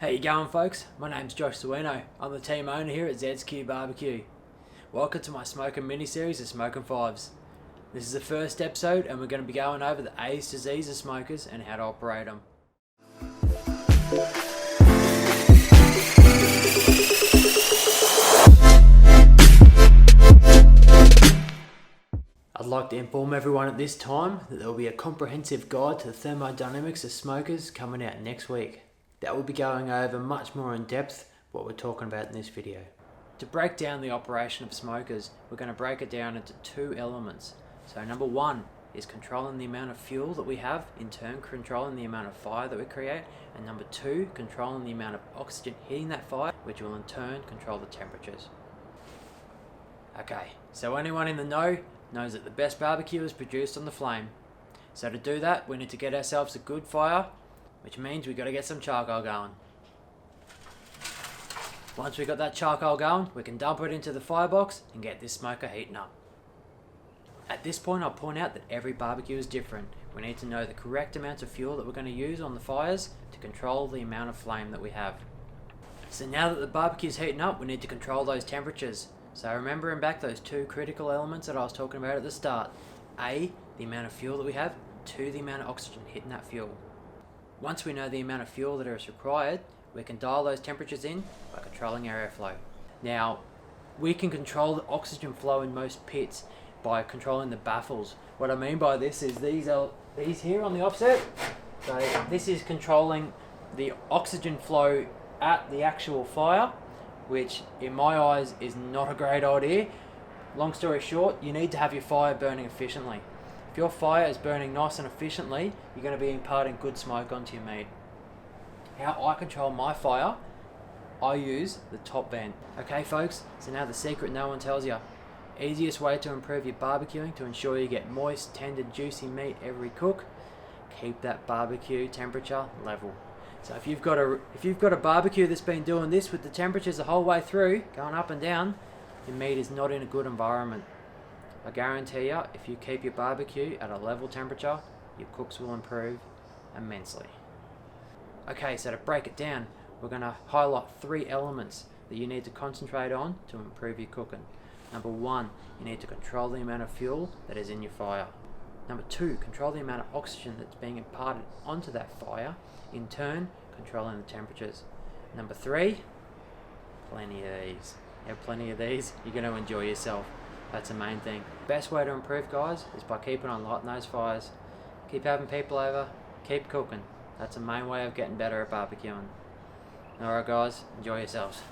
How you going, folks? My name's Josh Sueno. I'm the team owner here at ZQ Barbecue. Welcome to my smoking mini-series of Smoking Fives. This is the first episode and we're going to be going over the A's to Z's of smokers and how to operate them. I'd like to inform everyone at this time that there will be a comprehensive guide to the thermodynamics of smokers coming out next week. That will be going over much more in depth what we're talking about in this video. To break down the operation of smokers, we're going to break it down into two elements. So number one is controlling the amount of fuel that we have, in turn controlling the amount of fire that we create, and number two, controlling the amount of oxygen hitting that fire, which will in turn control the temperatures. Okay, so anyone in the know knows that the best barbecue is produced on the flame. So to do that, we need to get ourselves a good fire, which means we've got to get some charcoal going. Once we've got that charcoal going, we can dump it into the firebox and get this smoker heating up. At this point, I'll point out that every barbecue is different. We need to know the correct amounts of fuel that we're going to use on the fires to control the amount of flame that we have. So now that the barbecue is heating up, we need to control those temperatures. So remembering back those two critical elements that I was talking about at the start. A, the amount of fuel that we have. 2, the amount of oxygen hitting that fuel. Once we know the amount of fuel that is required, we can dial those temperatures in by controlling our airflow. Now, we can control the oxygen flow in most pits by controlling the baffles. What I mean by this is these here on the offset. So this is controlling the oxygen flow at the actual fire, which in my eyes is not a great idea. Long story short, you need to have your fire burning efficiently. If your fire is burning nice and efficiently, you're going to be imparting good smoke onto your meat. How I control my fire, I use the top vent. Okay folks, so now the secret no one tells you. Easiest way to improve your barbecuing to ensure you get moist, tender, juicy meat every cook, keep that barbecue temperature level. So if you've got a barbecue that's been doing this with the temperatures the whole way through, going up and down, your meat is not in a good environment. I guarantee you, if you keep your barbecue at a level temperature, your cooks will improve immensely. Okay, so to break it down, we're going to highlight 3 elements that you need to concentrate on to improve your cooking. Number 1, you need to control the amount of fuel that is in your fire. Number 2, control the amount of oxygen that's being imparted onto that fire, in turn controlling the temperatures. Number 3, plenty of these. You have plenty of these, you're going to enjoy yourself. That's the main thing. Best way to improve, guys, is by keeping on lighting those fires. Keep having people over, keep cooking. That's the main way of getting better at barbecuing. Alright guys, enjoy yourselves.